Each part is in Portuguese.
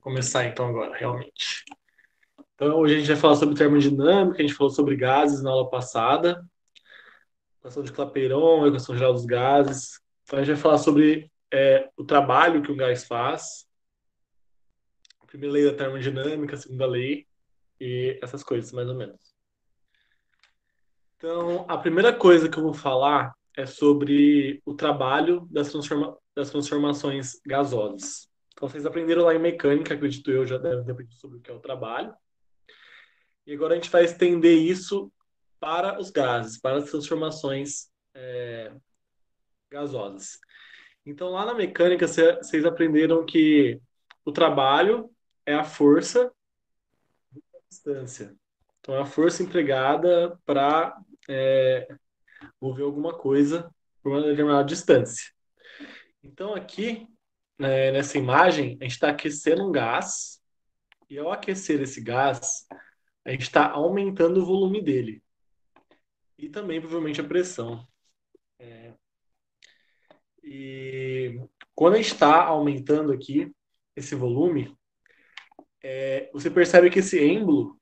começar então agora, realmente. Então, hoje a gente vai falar sobre termodinâmica, a gente falou sobre gases na aula passada, equação de Clapeyron, equação geral dos gases. Então, a gente vai falar sobre o trabalho que o gás faz, a primeira lei da termodinâmica, a segunda lei, e essas coisas, mais ou menos. Então, a primeira coisa que eu vou falar é sobre o trabalho das transformações gasosas. Então, vocês aprenderam lá em mecânica, acredito eu, já devem ter aprendido sobre o que é o trabalho. E agora a gente vai estender isso para os gases, para as transformações gasosas. Então, lá na mecânica, vocês aprenderam que o trabalho é a força à distância. Então, é a força empregada para mover alguma coisa por uma determinada distância. Então, aqui, nessa imagem, a gente está aquecendo um gás, e ao aquecer esse gás, a gente está aumentando o volume dele. E também, provavelmente, a pressão. E quando a gente está aumentando aqui esse volume, você percebe que esse êmbolo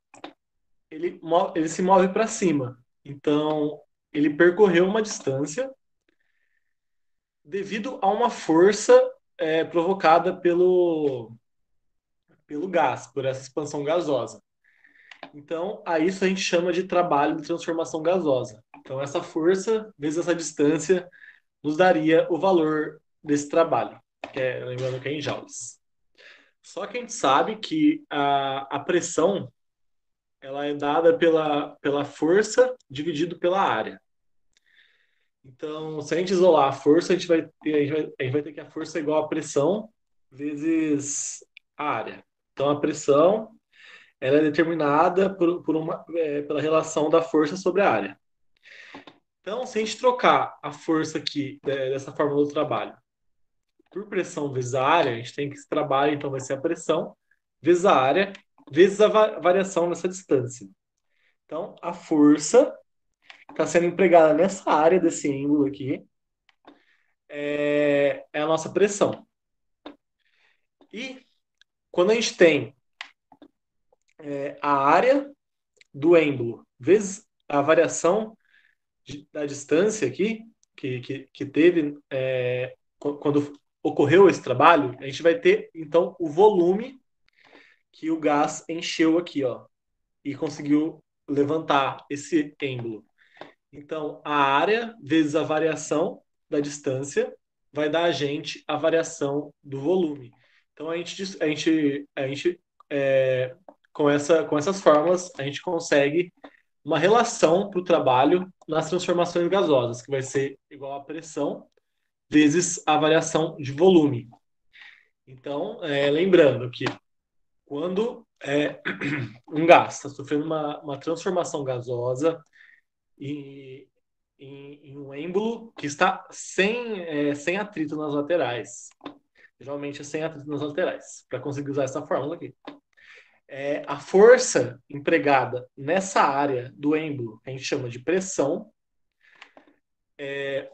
ele se move para cima. Então, ele percorreu uma distância devido a uma força provocada pelo gás, por essa expansão gasosa. Então, a isso a gente chama de trabalho de transformação gasosa. Então, essa força, vezes essa distância, nos daria o valor desse trabalho, lembrando que é em joules. Só que a gente sabe que a pressão ela é dada pela força dividido pela área. Então, se a gente isolar a força, a gente vai ter que a força é igual a pressão vezes a área. Então, a pressão ela é determinada pela relação da força sobre a área. Então, se a gente trocar a força aqui dessa fórmula do trabalho por pressão vezes a área, a gente tem que esse trabalho, então vai ser a pressão vezes a área vezes a variação nessa distância. Então, a força está sendo empregada nessa área desse ângulo aqui é a nossa pressão. E quando a gente tem a área do êmbolo vezes a variação da distância aqui, que teve quando ocorreu esse trabalho, a gente vai ter, então, o volume que o gás encheu aqui, ó, e conseguiu levantar esse êmbolo. Então, a área vezes a variação da distância vai dar a gente a variação do volume. Então, com essas fórmulas, a gente consegue uma relação para o trabalho nas transformações gasosas, que vai ser igual a pressão vezes a variação de volume. Então, lembrando que quando um gás está sofrendo uma transformação gasosa em um êmbolo que está sem atrito nas laterais. Geralmente é sem atrito nas laterais, para conseguir usar essa fórmula aqui. A força empregada nessa área do êmbolo, que a gente chama de pressão,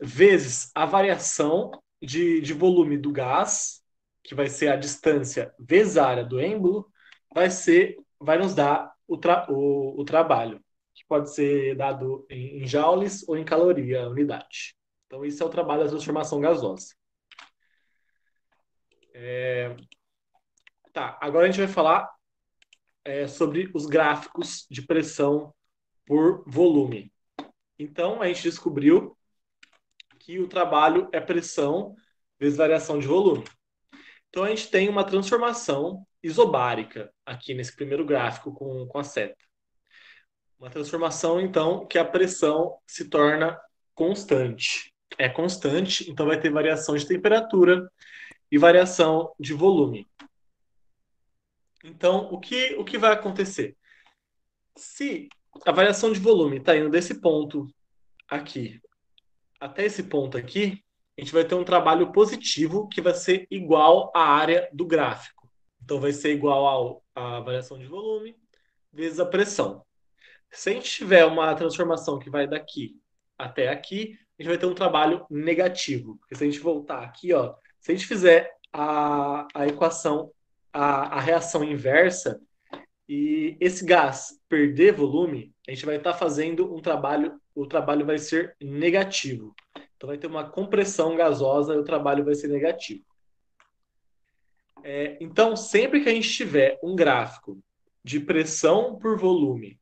vezes a variação de volume do gás, que vai ser a distância vezes a área do êmbolo, vai nos dar o trabalho, que pode ser dado em joules ou em caloria, a unidade. Então, isso é o trabalho da transformação gasosa. Tá, agora a gente vai falar sobre os gráficos de pressão por volume. Então, a gente descobriu que o trabalho é pressão vezes variação de volume. Então, a gente tem uma transformação isobárica aqui nesse primeiro gráfico com a seta. Uma transformação, então, que a pressão se torna constante. É constante, então vai ter variação de temperatura e variação de volume. Então, o que vai acontecer? Se a variação de volume está indo desse ponto aqui até esse ponto aqui, a gente vai ter um trabalho positivo que vai ser igual à área do gráfico. Então, vai ser igual à variação de volume vezes a pressão. Se a gente tiver uma transformação que vai daqui até aqui, a gente vai ter um trabalho negativo. Porque se a gente voltar aqui, ó, se a gente fizer a equação a reação inversa e esse gás perder volume, a gente vai estar fazendo um trabalho, o trabalho vai ser negativo. Então vai ter uma compressão gasosa e o trabalho vai ser negativo. Então, sempre que a gente tiver um gráfico de pressão por volume,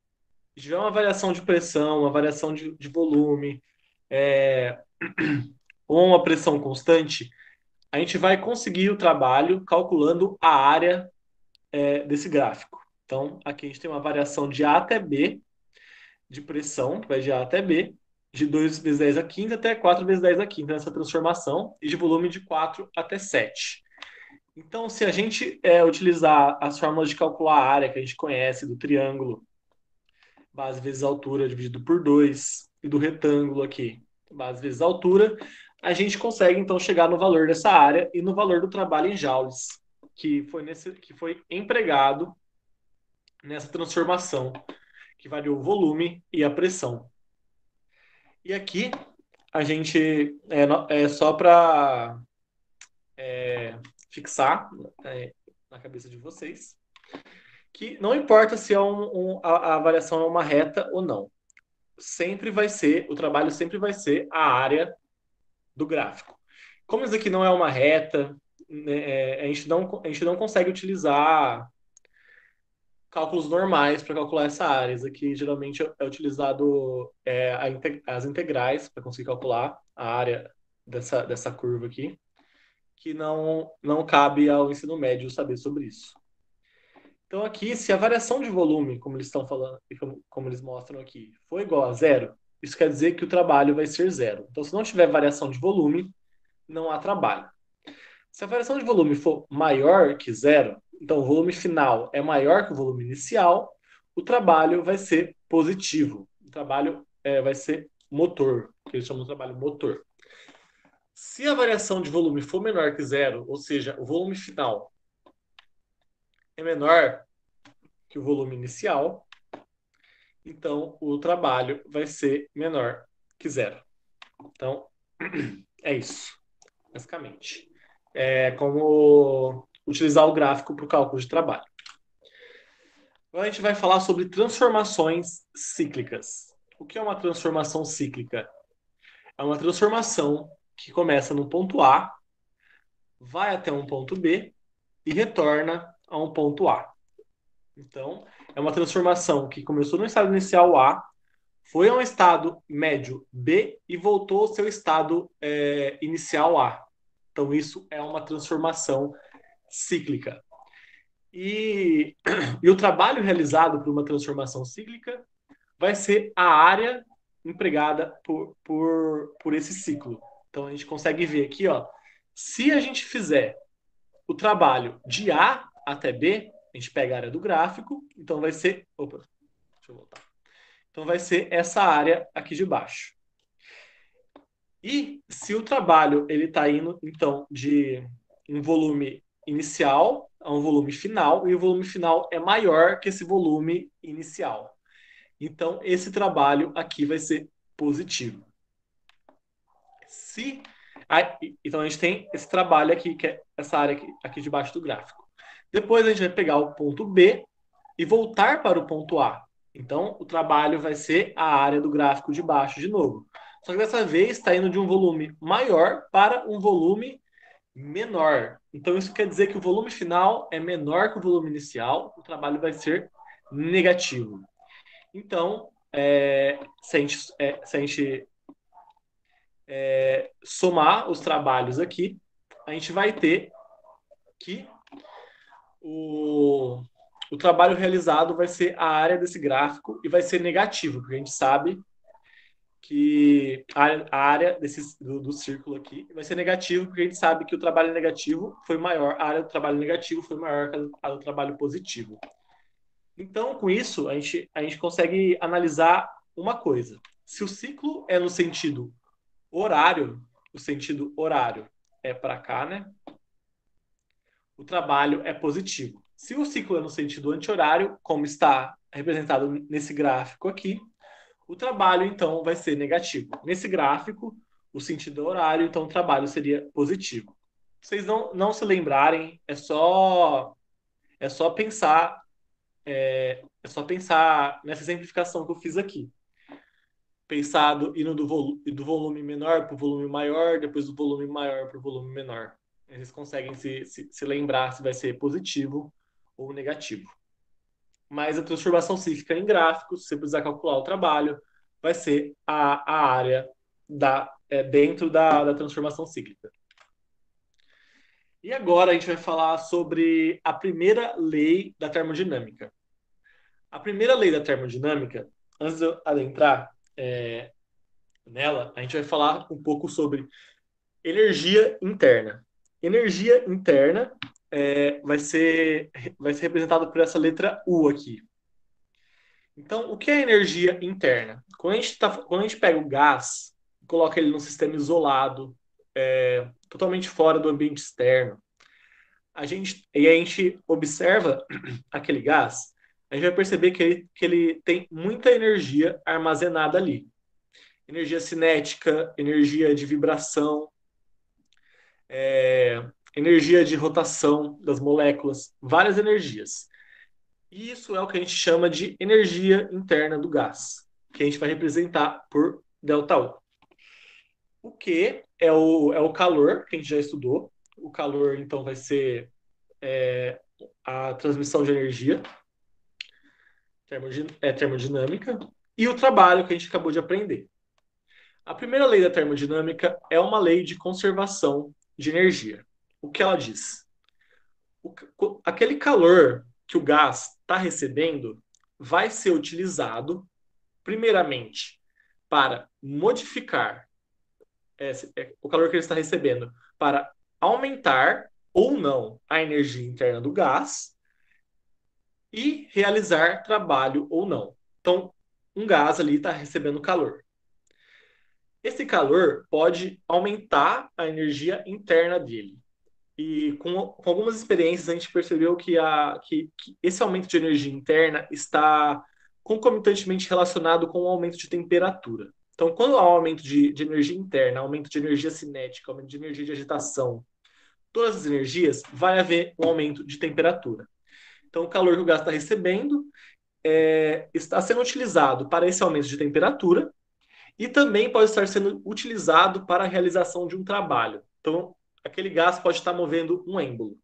se tiver uma variação de pressão, uma variação de volume, é, ou uma pressão constante, a gente vai conseguir o trabalho calculando a área desse gráfico. Então, aqui a gente tem uma variação de A até B, de pressão, que vai de A até B, de 2 vezes 10 a quinta até 4 vezes 10 a quinta nessa transformação, e de volume de 4 até 7. Então, se a gente utilizar as fórmulas de calcular a área que a gente conhece do triângulo, base vezes altura dividido por 2, e do retângulo aqui, base vezes altura, a gente consegue então chegar no valor dessa área e no valor do trabalho em joules, que foi empregado nessa transformação, que variou o volume e a pressão. E aqui a gente é só para fixar na cabeça de vocês que não importa se a variação é uma reta ou não. Sempre vai ser, o trabalho sempre vai ser a área do gráfico. Como isso aqui não é uma reta, né, a gente não consegue utilizar cálculos normais para calcular essa área. Isso aqui geralmente é utilizado as integrais para conseguir calcular a área dessa curva aqui, que não cabe ao ensino médio saber sobre isso. Então, aqui, se a variação de volume, como eles estão falando, como eles mostram aqui, for igual a zero, isso quer dizer que o trabalho vai ser zero. Então, se não tiver variação de volume, não há trabalho. Se a variação de volume for maior que zero, então o volume final é maior que o volume inicial, o trabalho vai ser positivo. O trabalho vai ser motor, que eles chamam de trabalho motor. Se a variação de volume for menor que zero, ou seja, o volume final é menor que o volume inicial, então o trabalho vai ser menor que zero. Então, é isso, basicamente. É como utilizar o gráfico para o cálculo de trabalho. Agora a gente vai falar sobre transformações cíclicas. O que é uma transformação cíclica? É uma transformação que começa no ponto A, vai até um ponto B e retorna a um ponto A. Então, é uma transformação que começou no estado inicial A, foi a um estado médio B e voltou ao seu estado inicial A. Então, isso é uma transformação cíclica. E o trabalho realizado por uma transformação cíclica vai ser a área empregada por esse ciclo. Então, a gente consegue ver aqui, ó, se a gente fizer o trabalho de A até B, a gente pega a área do gráfico, então vai ser. Opa, deixa eu voltar. Então vai ser essa área aqui de baixo. E se o trabalho ele está indo, então, de um volume inicial a um volume final, e o volume final é maior que esse volume inicial. Então, esse trabalho aqui vai ser positivo. Se então, a gente tem esse trabalho aqui, que é essa área aqui debaixo do gráfico. Depois, a gente vai pegar o ponto B e voltar para o ponto A. Então, o trabalho vai ser a área do gráfico de baixo de novo. Só que dessa vez está indo de um volume maior para um volume menor. Então, isso quer dizer que o volume final é menor que o volume inicial, o trabalho vai ser negativo. Então, se a gente somar os trabalhos aqui, a gente vai ter que o trabalho realizado vai ser a área desse gráfico e vai ser negativo, porque a gente sabe que a área do círculo aqui vai ser negativo, porque a gente sabe que o trabalho negativo foi maior, a área do trabalho negativo foi maior que a do trabalho positivo. Então, com isso, a gente consegue analisar uma coisa. Se o ciclo é no sentido horário, o sentido horário é para cá, né? O trabalho é positivo. Se o ciclo é no sentido anti-horário, como está representado nesse gráfico aqui, o trabalho, então, vai ser negativo. Nesse gráfico, o sentido horário, então, o trabalho seria positivo. Vocês não se lembrarem, é só É só pensar, é só pensar nessa exemplificação que eu fiz aqui. Pensado indo do volume menor para o volume maior, depois do volume maior para o volume menor. Eles conseguem se lembrar se vai ser positivo ou negativo. Mas a transformação cíclica em gráficos, se você precisar calcular o trabalho, vai ser a área dentro da transformação cíclica. E agora a gente vai falar sobre a primeira lei da termodinâmica. A primeira lei da termodinâmica, antes de eu adentrar nela, a gente vai falar um pouco sobre energia interna. Energia interna vai ser representado por essa letra U aqui. Então, o que é energia interna? Quando a gente pega o gás, coloca ele num sistema isolado, totalmente fora do ambiente externo, e a gente observa aquele gás, a gente vai perceber que ele tem muita energia armazenada ali. Energia cinética, energia de vibração, energia de rotação das moléculas, várias energias. E isso é o que a gente chama de energia interna do gás, que a gente vai representar por ΔU. O que é o calor, que a gente já estudou. O calor, então, vai ser a transmissão de energia, termodinâmica, e o trabalho que a gente acabou de aprender. A primeira lei da termodinâmica é uma lei de conservação de energia. O que ela diz? Aquele calor que o gás está recebendo vai ser utilizado, primeiramente, para modificar o calor que ele está recebendo, para aumentar ou não a energia interna do gás e realizar trabalho ou não. Então, um gás ali está recebendo calor. Esse calor pode aumentar a energia interna dele. E com algumas experiências a gente percebeu que esse aumento de energia interna está concomitantemente relacionado com o aumento de temperatura. Então, quando há um aumento de energia interna, aumento de energia cinética, aumento de energia de agitação, todas as energias, vai haver um aumento de temperatura. Então, o calor que o gás está recebendo está sendo utilizado para esse aumento de temperatura e também pode estar sendo utilizado para a realização de um trabalho. Então, aquele gás pode estar movendo um êmbolo.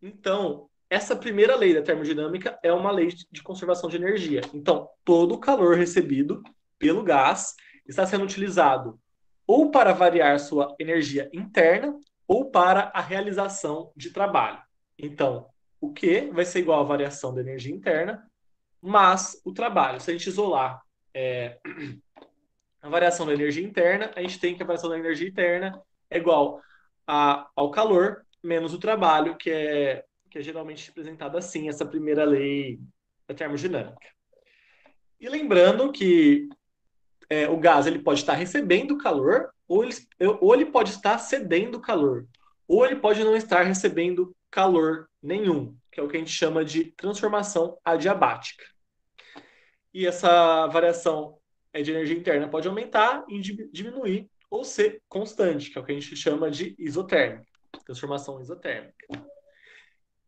Então, essa primeira lei da termodinâmica é uma lei de conservação de energia. Então, todo o calor recebido pelo gás está sendo utilizado ou para variar sua energia interna ou para a realização de trabalho. Então, o Q vai ser igual à variação da energia interna, mas o trabalho, se a gente isolar a variação da energia interna, a gente tem que a variação da energia interna é igual ao calor menos o trabalho, que é geralmente representado assim, essa primeira lei da termodinâmica. E lembrando que o gás ele pode estar recebendo calor, ou ele pode estar cedendo calor, ou ele pode não estar recebendo calor nenhum, que é o que a gente chama de transformação adiabática. E essa variação de energia interna pode aumentar e diminuir, ou ser constante, que é o que a gente chama de isotérmica, transformação isotérmica.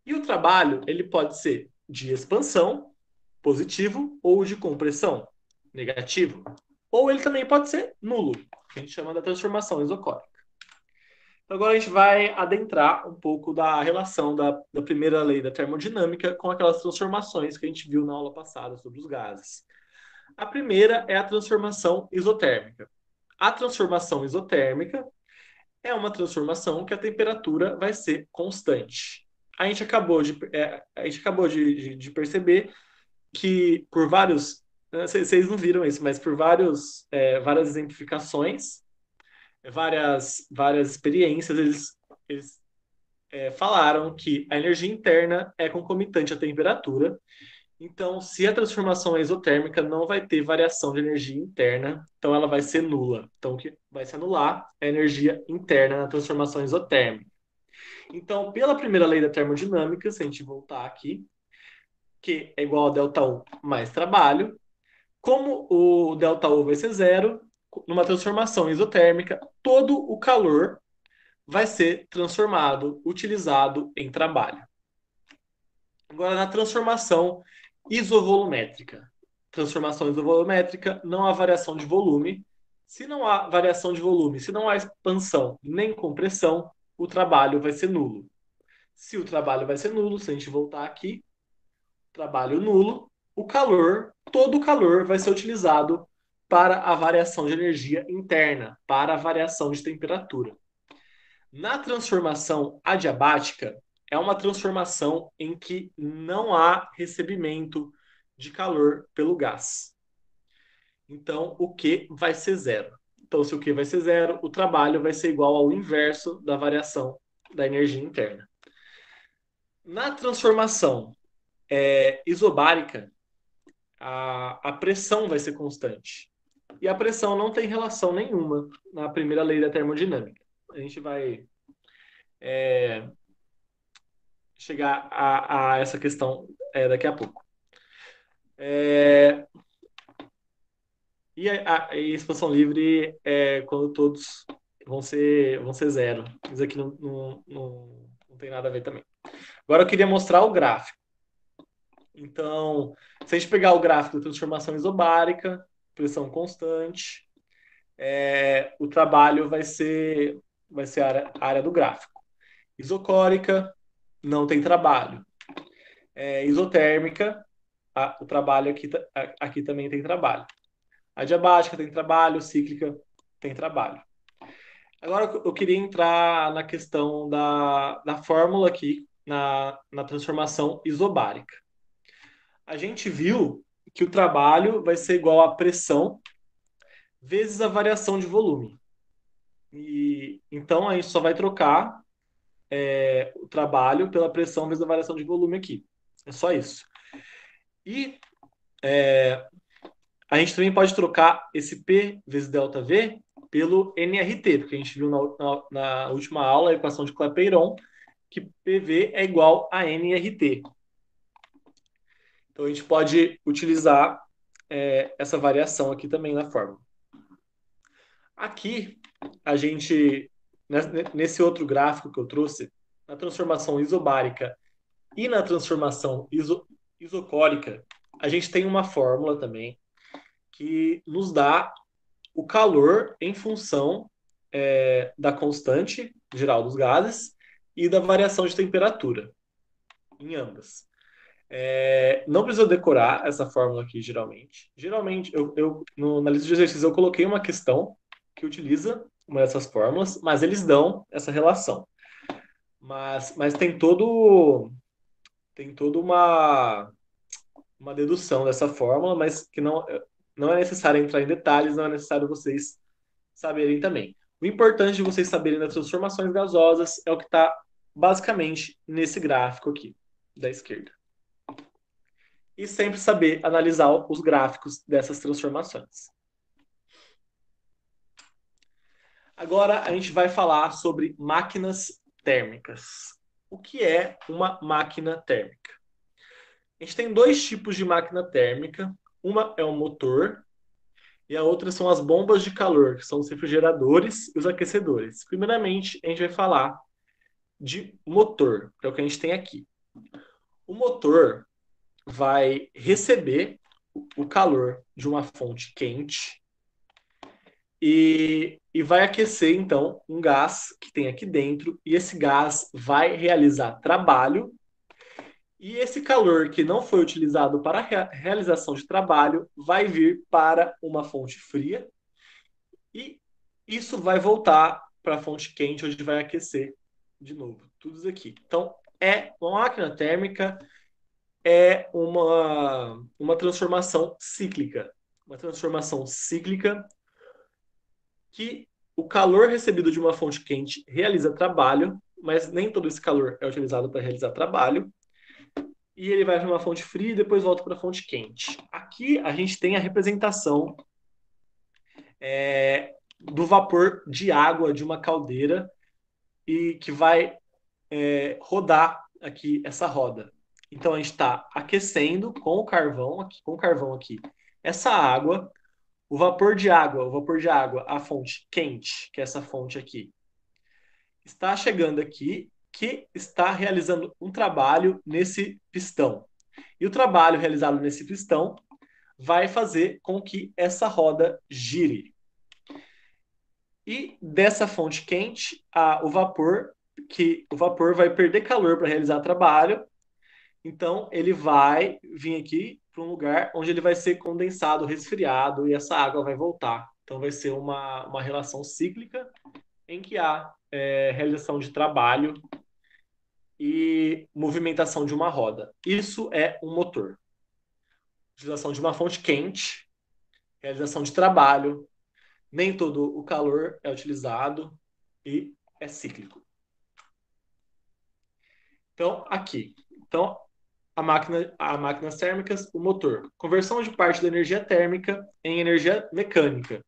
E o trabalho ele pode ser de expansão, positivo, ou de compressão, negativo. Ou ele também pode ser nulo, que a gente chama da transformação isocórica. Então, agora a gente vai adentrar um pouco da relação da primeira lei da termodinâmica com aquelas transformações que a gente viu na aula passada sobre os gases. A primeira é a transformação isotérmica. A transformação isotérmica é uma transformação que a temperatura vai ser constante. A gente acabou de perceber que por vários. Vocês não viram isso, mas por várias exemplificações, várias experiências, eles falaram que a energia interna é concomitante à temperatura. Então, se a transformação é isotérmica, não vai ter variação de energia interna, então ela vai ser nula. Então, o que vai se anular é a energia interna na transformação isotérmica. Então, pela primeira lei da termodinâmica, se a gente voltar aqui, que é igual a ΔU mais trabalho, como o ΔU vai ser zero, numa transformação isotérmica, todo o calor vai ser transformado, utilizado em trabalho. Agora, na transformação isovolumétrica. Transformação isovolumétrica, não há variação de volume. Se não há variação de volume, se não há expansão nem compressão, o trabalho vai ser nulo. Se o trabalho vai ser nulo, se a gente voltar aqui, trabalho nulo, o calor, todo o calor vai ser utilizado para a variação de energia interna, para a variação de temperatura. Na transformação adiabática, é uma transformação em que não há recebimento de calor pelo gás. Então, o Q vai ser zero. Então, se o Q vai ser zero, o trabalho vai ser igual ao inverso da variação da energia interna. Na transformação isobárica, a pressão vai ser constante. E a pressão não tem relação nenhuma na primeira lei da termodinâmica. A gente vai chegar a essa questão daqui a pouco. E a expansão livre é quando todos vão ser zero. Isso aqui não tem nada a ver também. Agora eu queria mostrar o gráfico. Então, se a gente pegar o gráfico da transformação isobárica, pressão constante, o trabalho vai ser a área do gráfico. Isocórica, não tem trabalho. Isotérmica, o trabalho aqui também tem trabalho. Adiabática tem trabalho, cíclica tem trabalho. Agora eu queria entrar na questão da fórmula aqui, na transformação isobárica. A gente viu que o trabalho vai ser igual à pressão vezes a variação de volume. E então a gente só vai trocar o trabalho pela pressão vezes a variação de volume aqui. É só isso. E a gente também pode trocar esse P vezes ΔV pelo nRT, porque a gente viu na última aula a equação de Clapeyron que PV é igual a nRT. Então a gente pode utilizar essa variação aqui também na fórmula. Aqui, a gente, nesse outro gráfico que eu trouxe, na transformação isobárica e na transformação isocórica, a gente tem uma fórmula também que nos dá o calor em função da constante geral dos gases e da variação de temperatura em ambas. Não precisa decorar essa fórmula aqui, geralmente. Geralmente, na lista de exercícios, eu coloquei uma questão que utiliza uma dessas fórmulas, mas eles dão essa relação. Mas tem toda uma dedução dessa fórmula, mas que não é necessário entrar em detalhes, não é necessário vocês saberem também. O importante de vocês saberem das transformações gasosas é o que está basicamente nesse gráfico aqui, da esquerda. E sempre saber analisar os gráficos dessas transformações. Agora a gente vai falar sobre máquinas térmicas. O que é uma máquina térmica? A gente tem dois tipos de máquina térmica. Uma é o motor e a outra são as bombas de calor, que são os refrigeradores e os aquecedores. Primeiramente, a gente vai falar de motor, que é o que a gente tem aqui. O motor vai receber o calor de uma fonte quente e vai aquecer, então, um gás que tem aqui dentro, e esse gás vai realizar trabalho, e esse calor que não foi utilizado para a realização de trabalho vai vir para uma fonte fria, e isso vai voltar para a fonte quente, onde vai aquecer de novo. Tudo isso aqui. Então, uma máquina térmica é uma transformação cíclica. Uma transformação cíclica que o calor recebido de uma fonte quente realiza trabalho, mas nem todo esse calor é utilizado para realizar trabalho. E ele vai para uma fonte fria e depois volta para a fonte quente. Aqui a gente tem a representação do vapor de água de uma caldeira e que vai rodar aqui essa roda. Então a gente está aquecendo com o carvão aqui, essa água, o vapor de água, a fonte quente, que é essa fonte aqui, está chegando aqui que está realizando um trabalho nesse pistão. E o trabalho realizado nesse pistão vai fazer com que essa roda gire. E dessa fonte quente, o vapor vai perder calor para realizar o trabalho, então ele vai vir aqui para um lugar onde ele vai ser condensado, resfriado, e essa água vai voltar. Então vai ser uma relação cíclica em que há realização de trabalho e movimentação de uma roda. Isso é um motor. Utilização de uma fonte quente, realização de trabalho, nem todo o calor é utilizado e é cíclico. Então, aqui. Então, máquinas térmicas, o motor. Conversão de parte da energia térmica em energia mecânica.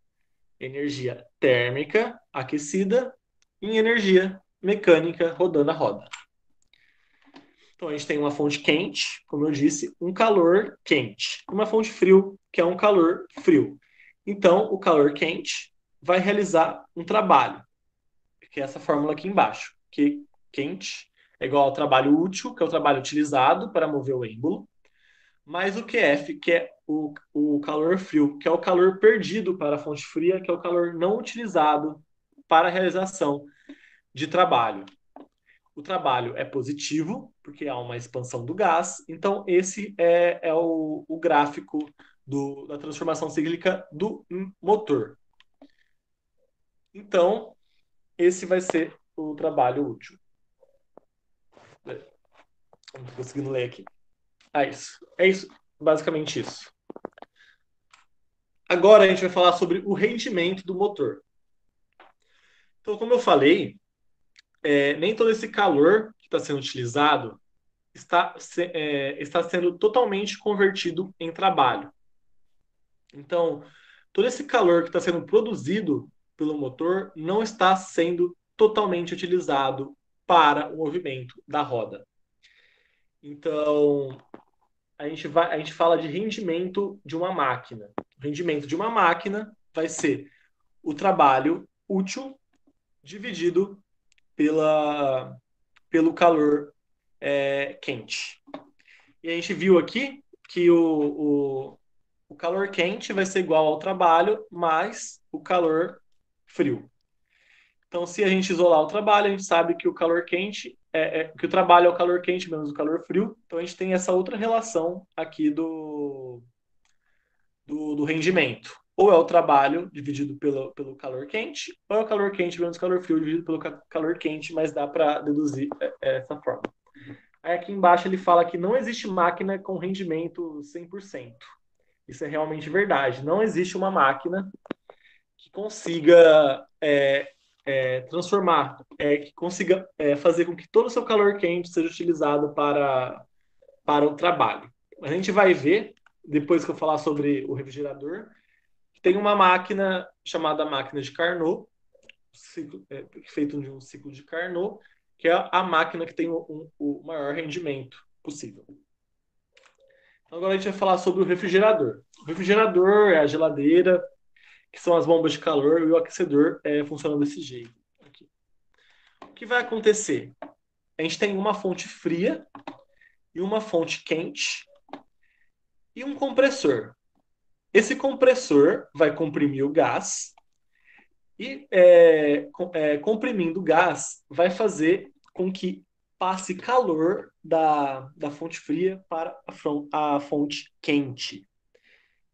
Energia térmica aquecida em energia mecânica rodando a roda. Então, a gente tem uma fonte quente, como eu disse, um calor quente. Uma fonte frio, que é um calor frio. Então, o calor quente vai realizar um trabalho, que é essa fórmula aqui embaixo, que quente é igual ao trabalho útil, que é o trabalho utilizado para mover o êmbolo, mais o QF, que é o calor frio, que é o calor perdido para a fonte fria, que é o calor não utilizado para a realização de trabalho. O trabalho é positivo, porque há uma expansão do gás, então esse é o gráfico da transformação cíclica do motor. Então, esse vai ser o trabalho útil. Não estou conseguindo ler aqui. É isso, basicamente isso. Agora a gente vai falar sobre o rendimento do motor. Então, como eu falei, nem todo esse calor que está sendo utilizado está sendo totalmente convertido em trabalho. Então, todo esse calor que está sendo produzido pelo motor não está sendo totalmente utilizado para o movimento da roda. Então, a gente fala de rendimento de uma máquina. O rendimento de uma máquina vai ser o trabalho útil dividido pelo calor quente. E a gente viu aqui que o calor quente vai ser igual ao trabalho mais o calor frio. Então, se a gente isolar o trabalho, a gente sabe que o calor quente que o trabalho é o calor quente menos o calor frio. Então, a gente tem essa outra relação aqui do rendimento. Ou é o trabalho dividido pelo calor quente, ou é o calor quente menos o calor frio dividido pelo calor quente, mas dá para deduzir essa forma. Aí aqui embaixo ele fala que não existe máquina com rendimento 100%. Isso é realmente verdade. Não existe uma máquina que consiga transformar, que consiga fazer com que todo o seu calor quente seja utilizado para o trabalho. A gente vai ver, depois que eu falar sobre o refrigerador, que tem uma máquina chamada máquina de Carnot, feito de um ciclo de Carnot, que é a máquina que tem o maior rendimento possível. Então, agora a gente vai falar sobre o refrigerador. O refrigerador é a geladeira, que são as bombas de calor, e o aquecedor funciona desse jeito. Aqui. O que vai acontecer? A gente tem uma fonte fria e uma fonte quente e um compressor. Esse compressor vai comprimir o gás e, comprimindo o gás, vai fazer com que passe calor da fonte fria para a fonte quente.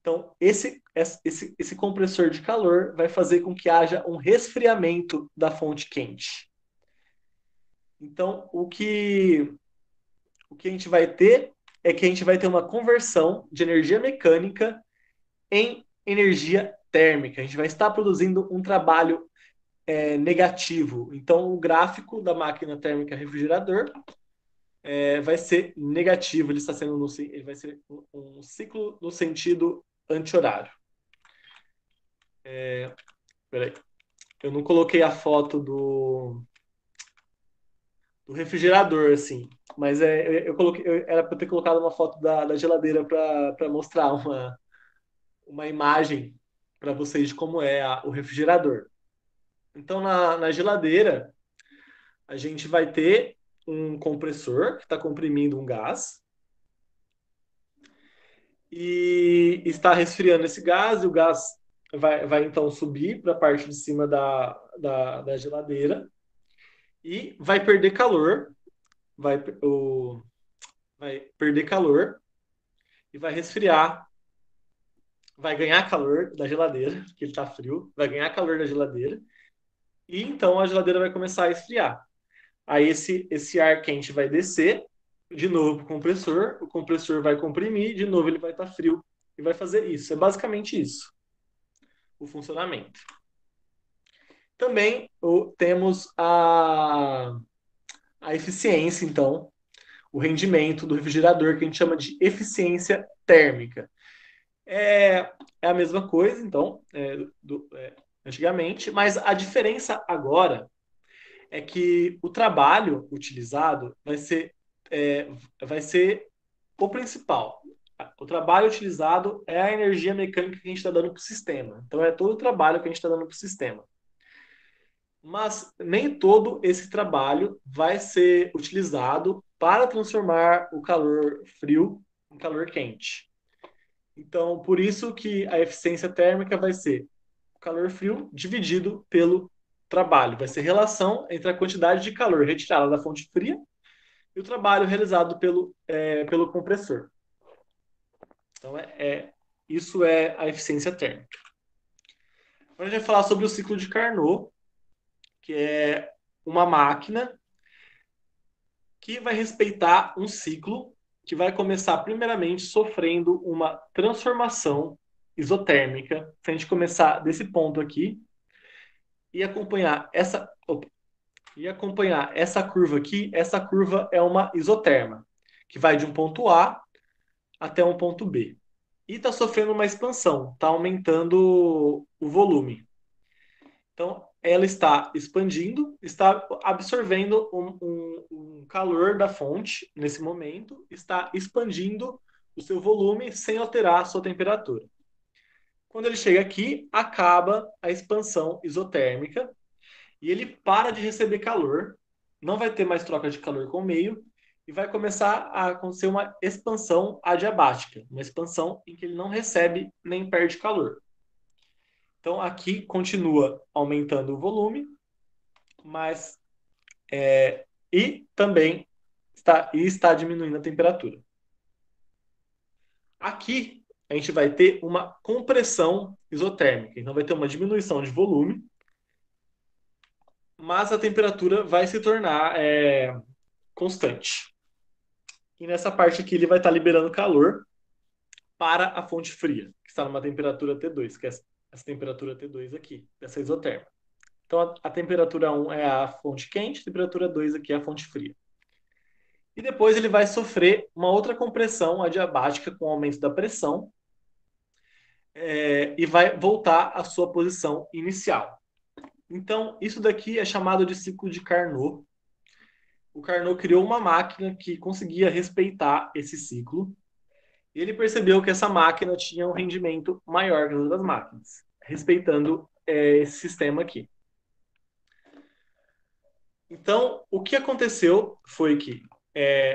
Então, esse compressor de calor vai fazer com que haja um resfriamento da fonte quente. Então, o que a gente vai ter é que a gente vai ter uma conversão de energia mecânica em energia térmica. A gente vai estar produzindo um trabalho negativo. Então, o gráfico da máquina térmica refrigerador vai ser negativo. Ele vai ser um ciclo no sentido anti-horário. Peraí. Eu não coloquei a foto do refrigerador, assim. Mas eu coloquei, era para ter colocado uma foto da geladeira para mostrar uma imagem para vocês de como é o refrigerador. Então, na geladeira, a gente vai ter um compressor que está comprimindo um gás e está resfriando esse gás, e o gás vai então subir para a parte de cima da geladeira e vai perder calor, vai, vai perder calor e vai resfriar, vai ganhar calor da geladeira, porque ele está frio, vai ganhar calor da geladeira, e então a geladeira vai começar a esfriar. Aí esse ar quente vai descer de novo para o compressor vai comprimir, de novo ele vai estar frio e vai fazer isso. É basicamente isso, o funcionamento. Também temos a eficiência, então, o rendimento do refrigerador, que a gente chama de eficiência térmica. É a mesma coisa, então, antigamente, mas a diferença agora é que o trabalho utilizado é, vai ser o principal. O trabalho utilizado é a energia mecânica que a gente está dando para o sistema. Então, é todo o trabalho que a gente está dando para o sistema. Mas nem todo esse trabalho vai ser utilizado para transformar o calor frio em calor quente. Então, por isso que a eficiência térmica vai ser o calor frio dividido pelo trabalho. Vai ser relação entre a quantidade de calor retirada da fonte fria e o trabalho realizado pelo compressor. Então, isso é a eficiência térmica. Agora a gente vai falar sobre o ciclo de Carnot, que é uma máquina que vai respeitar um ciclo que vai começar primeiramente sofrendo uma transformação isotérmica. Se a gente começar desse ponto aqui e acompanhar essa curva aqui, essa curva é uma isoterma, que vai de um ponto A até um ponto B. E está sofrendo uma expansão, está aumentando o volume. Então, ela está expandindo, está absorvendo um calor da fonte nesse momento, está expandindo o seu volume sem alterar a sua temperatura. Quando ele chega aqui, acaba a expansão isotérmica e ele para de receber calor, não vai ter mais troca de calor com o meio e vai começar a acontecer uma expansão adiabática, uma expansão em que ele não recebe nem perde calor. Então aqui continua aumentando o volume, mas e também está diminuindo a temperatura. Aqui a gente vai ter uma compressão isotérmica, então vai ter uma diminuição de volume, mas a temperatura vai se tornar constante. E nessa parte aqui ele vai estar liberando calor para a fonte fria, que está numa temperatura T2, que é essa temperatura T2 aqui, dessa isotérmica. Então a temperatura 1 é a fonte quente, a temperatura 2 aqui é a fonte fria. E depois ele vai sofrer uma outra compressão adiabática com o aumento da pressão e vai voltar à sua posição inicial. Então, isso daqui é chamado de ciclo de Carnot. O Carnot criou uma máquina que conseguia respeitar esse ciclo. E ele percebeu que essa máquina tinha um rendimento maior que as outras máquinas, respeitando esse sistema aqui. Então, o que aconteceu foi que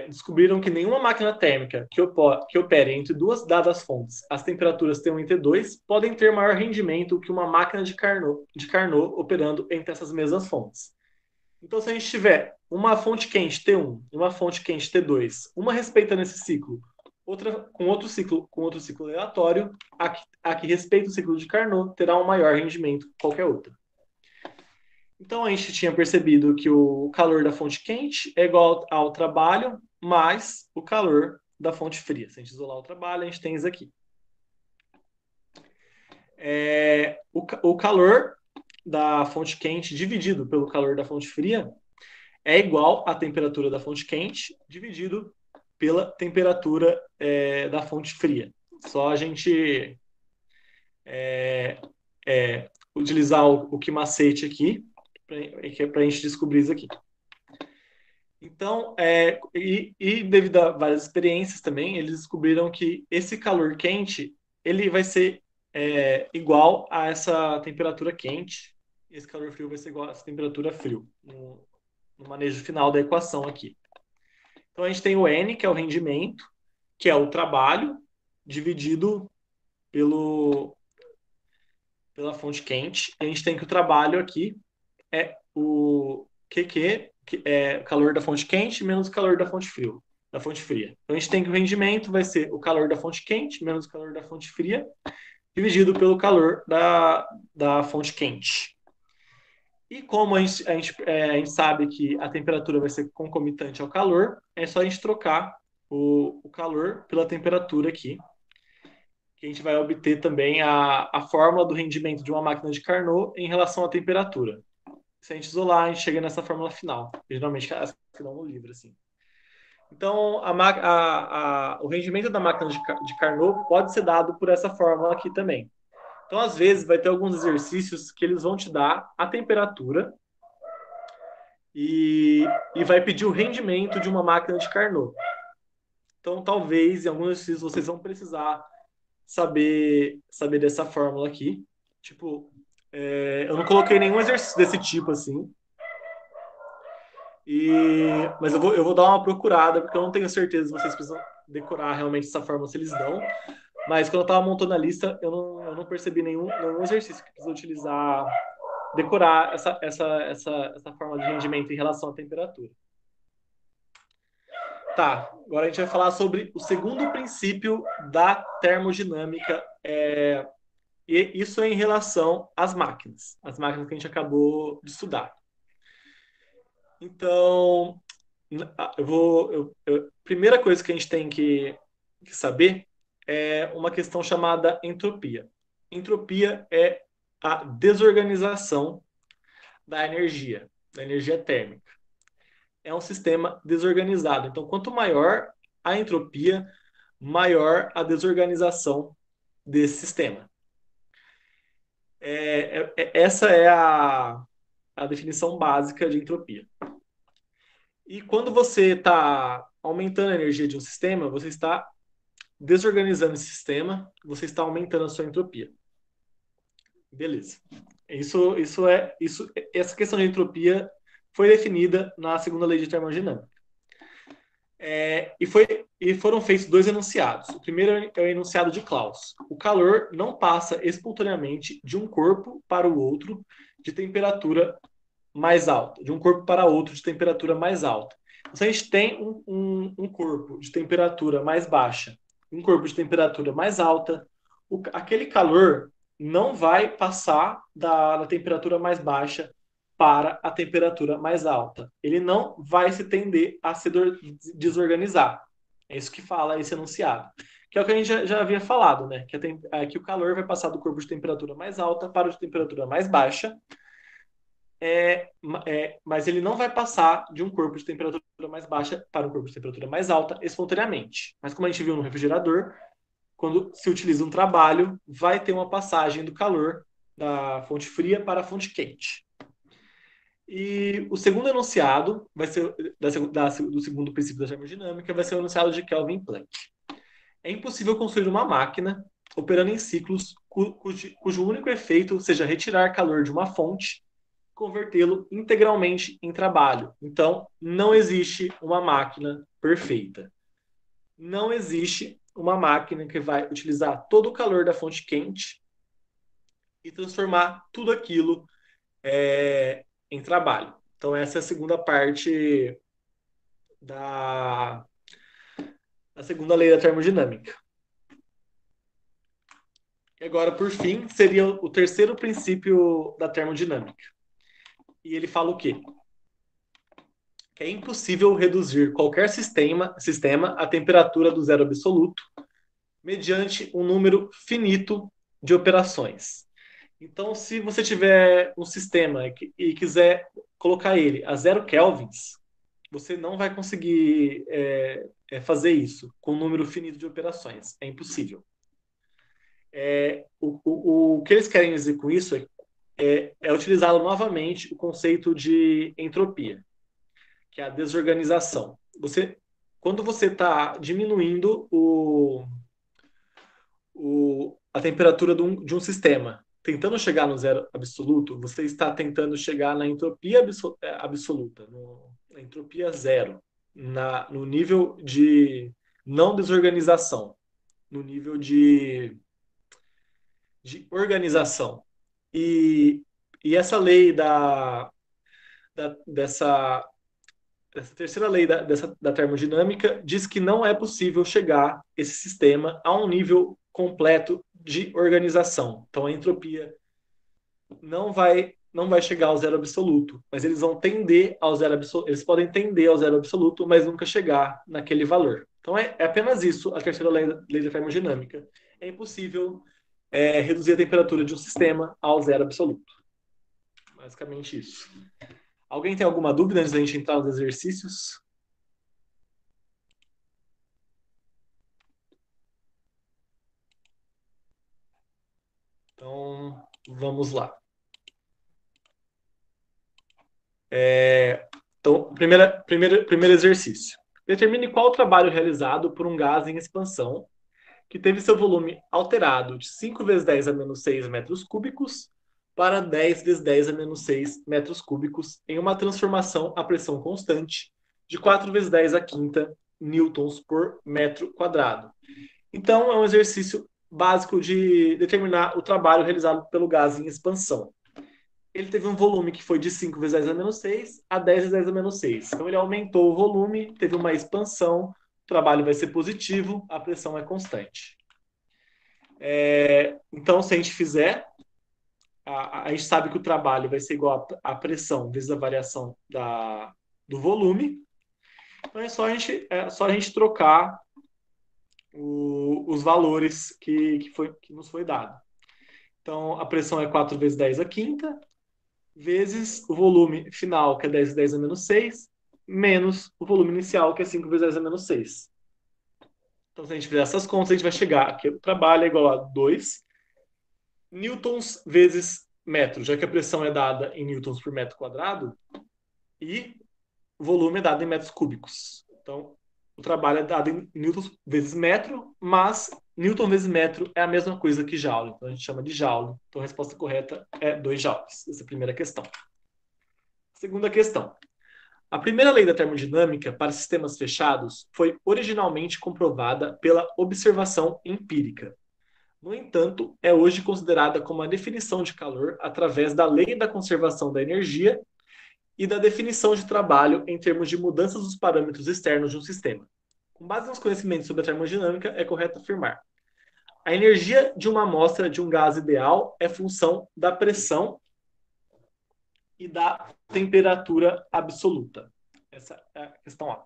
descobriram que nenhuma máquina térmica que opere entre duas dadas fontes, as temperaturas T1 e T2, podem ter maior rendimento que uma máquina de Carnot operando entre essas mesmas fontes. Então, se a gente tiver uma fonte quente T1 e uma fonte quente T2, uma respeitando esse ciclo, outra com outro ciclo aleatório, a que respeita o ciclo de Carnot terá um maior rendimento que qualquer outra. Então a gente tinha percebido que o calor da fonte quente é igual ao trabalho mais o calor da fonte fria. Se a gente isolar o trabalho, a gente tem isso aqui. O calor da fonte quente dividido pelo calor da fonte fria é igual à temperatura da fonte quente dividido pela temperatura da fonte fria. Só a gente utilizar o que macete aqui para a gente descobrir isso aqui. Então, devido a várias experiências também, eles descobriram que esse calor quente ele vai ser igual a essa temperatura quente. Esse calor frio vai ser igual a essa temperatura frio, no manejo final da equação aqui. Então a gente tem o N, que é o rendimento, que é o trabalho, dividido pelo, pela fonte quente. E a gente tem que o trabalho aqui é o QQ, que é o calor da fonte quente menos o calor da fonte frio, da fonte fria. Então a gente tem que o rendimento vai ser o calor da fonte quente menos o calor da fonte fria, dividido pelo calor da fonte quente. E como a gente sabe que a temperatura vai ser concomitante ao calor, é só a gente trocar o calor pela temperatura aqui, que a gente vai obter também a fórmula do rendimento de uma máquina de Carnot em relação à temperatura. Se a gente isolar, a gente chega nessa fórmula final. Geralmente, as que dão no livro, assim. Então, o rendimento da máquina de Carnot pode ser dado por essa fórmula aqui também. Então, às vezes, vai ter alguns exercícios que eles vão te dar a temperatura e, e vai pedir o rendimento de uma máquina de Carnot. Então, talvez, em alguns exercícios, vocês vão precisar saber dessa fórmula aqui. Tipo, eu não coloquei nenhum exercício desse tipo, assim. Mas eu vou dar uma procurada, porque eu não tenho certeza se vocês precisam decorar realmente essa fórmula, se eles dão. Mas quando eu estava montando a lista, eu não percebi nenhum exercício que precisa utilizar, decorar essa fórmula de rendimento em relação à temperatura. Tá, agora a gente vai falar sobre o segundo princípio da termodinâmica, e isso é em relação às máquinas que a gente acabou de estudar. Então, primeira coisa que a gente tem que saber é uma questão chamada entropia. Entropia é a desorganização da energia térmica. É um sistema desorganizado. Então, quanto maior a entropia, maior a desorganização desse sistema. Essa é a definição básica de entropia. E quando você está aumentando a energia de um sistema, você está desorganizando esse sistema, você está aumentando a sua entropia. Beleza. Essa questão de entropia foi definida na segunda lei de termodinâmica. E foram feitos dois enunciados. O primeiro é o enunciado de Clauss. O calor não passa espontaneamente de um corpo para o outro de temperatura mais alta, de um corpo para outro de temperatura mais alta. Então, se a gente tem um corpo de temperatura mais baixa, um corpo de temperatura mais alta, aquele calor não vai passar da temperatura mais baixa para a temperatura mais alta. Ele não vai se tender a se desorganizar. É isso que fala esse enunciado. Que é o que a gente já havia falado, né? Que o calor vai passar do corpo de temperatura mais alta para o de temperatura mais baixa, mas ele não vai passar de um corpo de temperatura mais baixa para um corpo de temperatura mais alta espontaneamente. Mas como a gente viu no refrigerador, quando se utiliza um trabalho, vai ter uma passagem do calor da fonte fria para a fonte quente. E o segundo enunciado vai ser do segundo princípio da termodinâmica, vai ser o enunciado de Kelvin Planck. É impossível construir uma máquina operando em ciclos cujo único efeito seja retirar calor de uma fonte, convertê-lo integralmente em trabalho. Então, não existe uma máquina perfeita. Não existe uma máquina que vai utilizar todo o calor da fonte quente e transformar tudo aquilo em trabalho. Então, essa é a segunda parte da segunda lei da termodinâmica. E agora, por fim, seria o terceiro princípio da termodinâmica. E ele fala o quê? Que é impossível reduzir qualquer sistema à temperatura do zero absoluto mediante um número finito de operações. Então, se você tiver um sistema e quiser colocar ele a 0 kelvins, você não vai conseguir fazer isso com um número finito de operações. É impossível. O que eles querem dizer com isso é utilizar novamente o conceito de entropia, que é a desorganização. Quando você está diminuindo a temperatura de um sistema, tentando chegar no zero absoluto, você está tentando chegar na entropia absoluta, na entropia zero. no nível de não desorganização, no nível de organização. E, e essa lei dessa terceira lei da termodinâmica diz que não é possível chegar esse sistema a um nível completo de organização. Então a entropia não vai chegar ao zero absoluto, mas eles vão tender ao zero absoluto, eles podem tender ao zero absoluto, mas nunca chegar naquele valor. Então é apenas isso a terceira lei da termodinâmica. É impossível reduzir a temperatura de um sistema ao zero absoluto. Basicamente isso. Alguém tem alguma dúvida antes da gente entrar nos exercícios? Então, vamos lá. Então, primeiro exercício. Determine qual o trabalho realizado por um gás em expansão que teve seu volume alterado de 5 vezes 10 a menos 6 metros cúbicos para 10 vezes 10 a menos 6 metros cúbicos em uma transformação a pressão constante de 4 vezes 10 a quinta newtons por metro quadrado. Então, é um exercício básico de determinar o trabalho realizado pelo gás em expansão. Ele teve um volume que foi de 5 vezes 10 a menos 6 a 10 vezes 10 a menos 6. Então, ele aumentou o volume, teve uma expansão, o trabalho vai ser positivo, a pressão é constante. Então, se a gente fizer, a gente sabe que o trabalho vai ser igual à pressão vezes a variação do volume. Então, é só a gente trocar os valores que nos foi dado. Então, a pressão é 4 vezes 10 a quinta, vezes o volume final, que é 10 vezes 10 a menos 6, menos o volume inicial, que é 5 vezes 10 a menos 6. Então, se a gente fizer essas contas, a gente vai chegar que o trabalho é igual a 2 newtons vezes metro, já que a pressão é dada em newtons por metro quadrado, e o volume é dado em metros cúbicos. Então, o trabalho é dado em newtons vezes metro, mas newton vezes metro é a mesma coisa que joule. Então, a gente chama de joule. Então, a resposta correta é 2 joules. Essa é a primeira questão. Segunda questão. A primeira lei da termodinâmica para sistemas fechados foi originalmente comprovada pela observação empírica. No entanto, é hoje considerada como a definição de calor através da lei da conservação da energia e da definição de trabalho em termos de mudanças dos parâmetros externos de um sistema. Com base nos conhecimentos sobre a termodinâmica, é correto afirmar: a energia de uma amostra de um gás ideal é função da pressão e da temperatura absoluta. Essa é a questão A.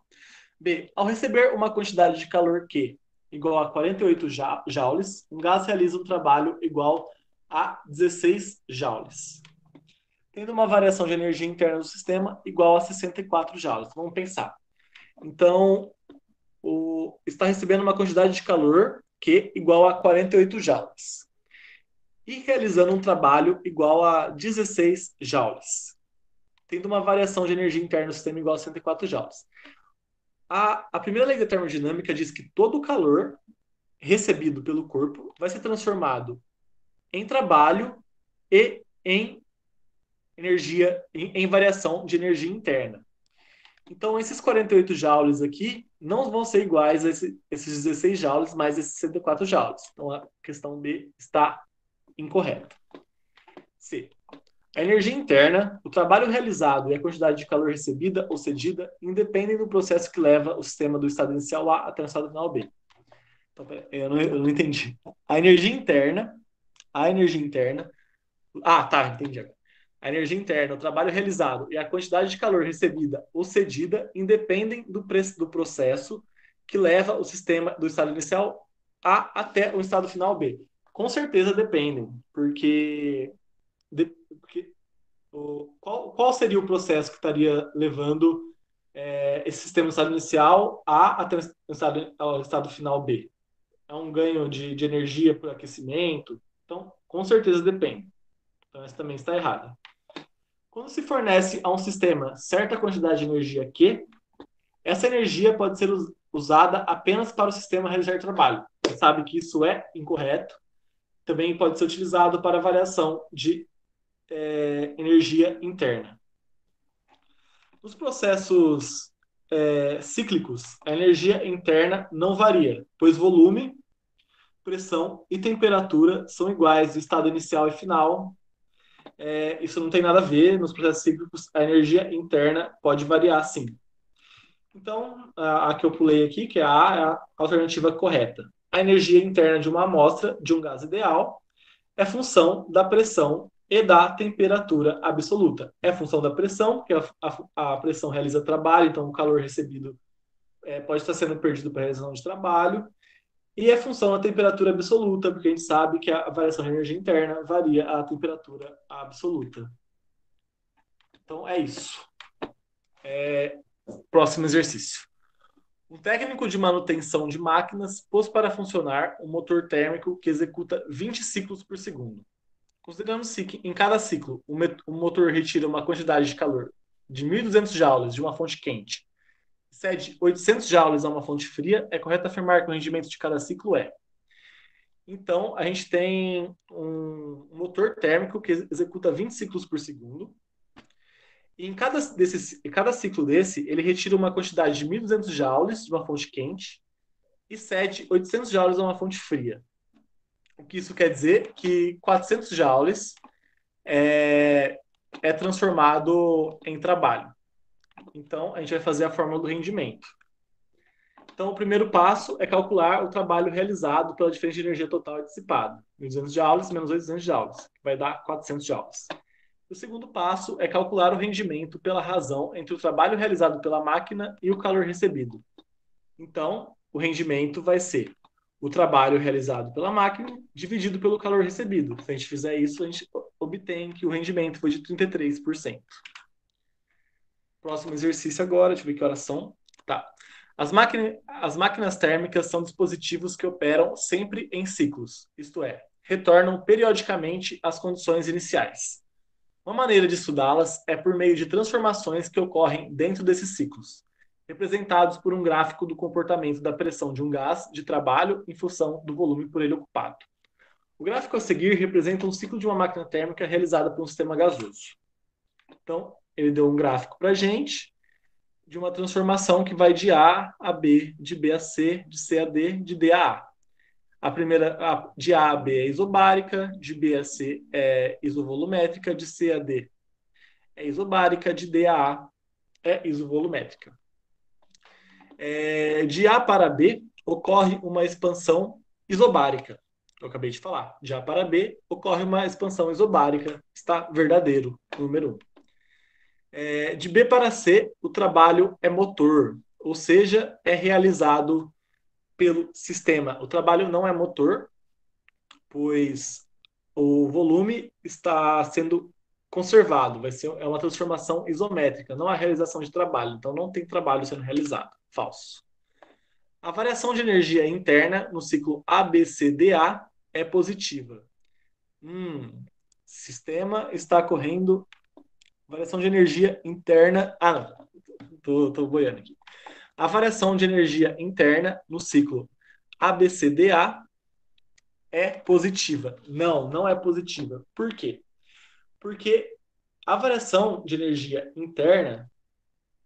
B. Ao receber uma quantidade de calor Q igual a 48 joules, um gás realiza um trabalho igual a 16 joules, tendo uma variação de energia interna do sistema igual a 64 joules. Vamos pensar. Então, está recebendo uma quantidade de calor Q igual a 48 joules e realizando um trabalho igual a 16 joules, tendo uma variação de energia interna do sistema igual a 64 joules. A primeira lei da termodinâmica diz que todo o calor recebido pelo corpo vai ser transformado em trabalho e em energia, em variação de energia interna. Então, esses 48 joules aqui não vão ser iguais a esses 16 joules mais esses 64 joules. Então, a questão B está incorreta. C. A energia interna, o trabalho realizado e a quantidade de calor recebida ou cedida independem do processo que leva o sistema do estado inicial A até o estado final B. Então, eu não entendi. A energia interna. Ah, tá, entendi agora. A energia interna, o trabalho realizado e a quantidade de calor recebida ou cedida independem do processo que leva o sistema do estado inicial A até o estado final B. Com certeza dependem, porque qual seria o processo que estaria levando esse sistema do estado inicial A até o estado final B? É um ganho de energia por aquecimento? Então, com certeza depende. Então, essa também está errada. Quando se fornece a um sistema certa quantidade de energia Q, essa energia pode ser usada apenas para o sistema realizar trabalho. Você sabe que isso é incorreto. Também pode ser utilizado para variação de energia interna. Nos processos cíclicos, a energia interna não varia, pois volume, pressão e temperatura são iguais do estado inicial e final. Isso não tem nada a ver. Nos processos cíclicos, a energia interna pode variar, sim. Então, a que eu pulei aqui, que é a alternativa correta. A energia interna de uma amostra de um gás ideal é função da pressão e da temperatura absoluta. É função da pressão, porque a pressão realiza trabalho, então o calor recebido pode estar sendo perdido para a realização de trabalho. E é função da temperatura absoluta, porque a gente sabe que a variação de energia interna varia a temperatura absoluta. Então é isso. Próximo exercício. Um técnico de manutenção de máquinas pôs para funcionar um motor térmico que executa 20 ciclos por segundo. Considerando-se que em cada ciclo o motor retira uma quantidade de calor de 1.200 joules de uma fonte quente e cede 800 joules a uma fonte fria, é correto afirmar que o rendimento de cada ciclo é. Então, a gente tem um motor térmico que executa 20 ciclos por segundo. E em cada ciclo desse, ele retira uma quantidade de 1.200 joules de uma fonte quente e cede 800 joules a uma fonte fria. O que isso quer dizer? Que 400 joules é transformado em trabalho. Então, a gente vai fazer a fórmula do rendimento. Então, o primeiro passo é calcular o trabalho realizado pela diferença de energia total dissipada. 1.200 joules menos 800 joules, que vai dar 400 joules. O segundo passo é calcular o rendimento pela razão entre o trabalho realizado pela máquina e o calor recebido. Então, o rendimento vai ser o trabalho realizado pela máquina dividido pelo calor recebido. Se a gente fizer isso, a gente obtém que o rendimento foi de 33%. Próximo exercício agora, deixa eu ver que horas são. Tá. As máquinas térmicas são dispositivos que operam sempre em ciclos, isto é, retornam periodicamente às condições iniciais. Uma maneira de estudá-las é por meio de transformações que ocorrem dentro desses ciclos, representados por um gráfico do comportamento da pressão de um gás de trabalho em função do volume por ele ocupado. O gráfico a seguir representa um ciclo de uma máquina térmica realizada por um sistema gasoso. Então, ele deu um gráfico para a gente de uma transformação que vai de A a B, de B a C, de C a D, de D a A. A primeira, de A a B é isobárica, de B a C é isovolumétrica, de C a D é isobárica, de D a A é isovolumétrica. De A para B ocorre uma expansão isobárica. Eu acabei de falar. De A para B ocorre uma expansão isobárica. Está verdadeiro, número 1. De B para C, o trabalho é motor, ou seja, é realizado pelo sistema. O trabalho não é motor, pois o volume está sendo conservado, é uma transformação isométrica, não a realização de trabalho, então não tem trabalho sendo realizado. Falso. A variação de energia interna no ciclo ABCDA é positiva. Sistema está correndo variação de energia interna. Não, tô boiando aqui. A variação de energia interna no ciclo ABCDA é positiva. Não, não é positiva. Por quê? Porque a variação de energia interna,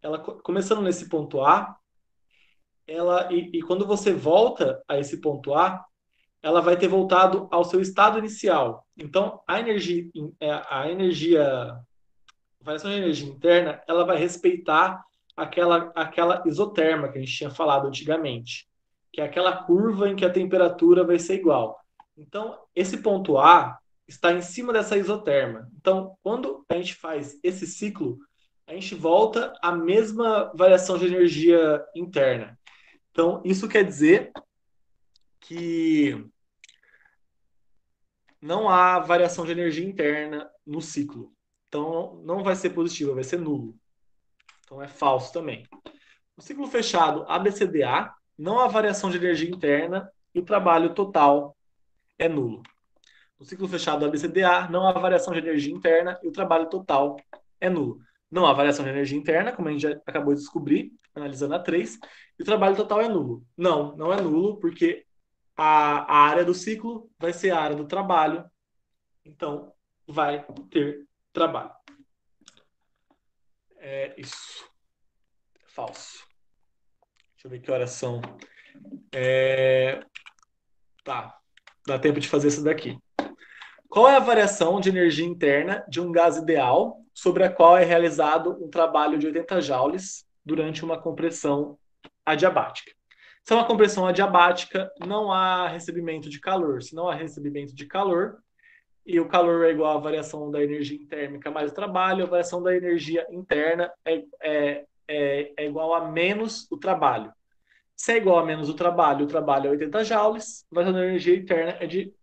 ela começando nesse ponto A, e quando você volta a esse ponto A, ela vai ter voltado ao seu estado inicial. Então, a variação de energia interna, ela vai respeitar aquela isoterma que a gente tinha falado antigamente, que é aquela curva em que a temperatura vai ser igual. Então, esse ponto A está em cima dessa isoterma. Então, quando a gente faz esse ciclo, a gente volta à mesma variação de energia interna. Então, isso quer dizer que não há variação de energia interna no ciclo. Então, não vai ser positivo, vai ser nulo. Então, é falso também. No ciclo fechado ABCDA, não há variação de energia interna e o trabalho total é nulo. No ciclo fechado ABCDA, não há variação de energia interna e o trabalho total é nulo. Não há variação de energia interna, como a gente já acabou de descobrir, analisando a 3, e o trabalho total é nulo. Não, não é nulo, porque a área do ciclo vai ser a área do trabalho, então vai ter trabalho. É isso. Falso. eu ver que horas são. Tá, dá tempo de fazer isso daqui. Qual é a variação de energia interna de um gás ideal sobre a qual é realizado um trabalho de 80 joules durante uma compressão adiabática? Se é uma compressão adiabática, não há recebimento de calor. Se não há recebimento de calor, e o calor é igual à variação da energia térmica mais o trabalho, a variação da energia interna é igual a menos o trabalho. Se é igual a menos o trabalho é 80 joules, a variação da energia interna é de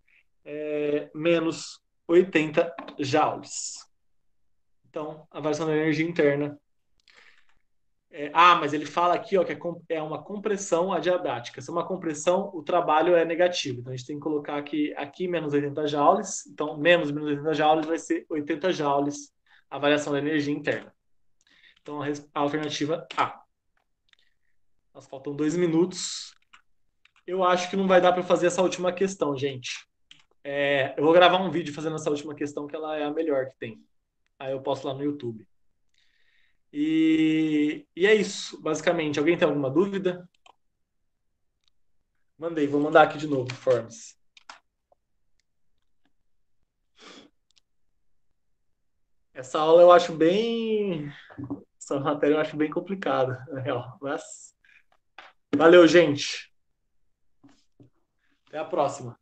menos 80 joules. Então, a variação da energia interna. Mas ele fala aqui ó, que é uma compressão adiabática. Se é uma compressão, o trabalho é negativo. Então, a gente tem que colocar aqui menos 80 joules. Então, menos 80 joules vai ser 80 joules a variação da energia interna. Então, a alternativa A. Nós faltam 2 minutos. Eu acho que não vai dar para fazer essa última questão, gente. Eu vou gravar um vídeo fazendo essa última questão, que ela é a melhor que tem. Aí eu posto lá no YouTube. E é isso, basicamente. Alguém tem alguma dúvida? Mandei, vou mandar aqui de novo, Forms. Essa aula eu acho bem. Essa matéria eu acho bem complicada, na real. Mas valeu, gente. Até a próxima.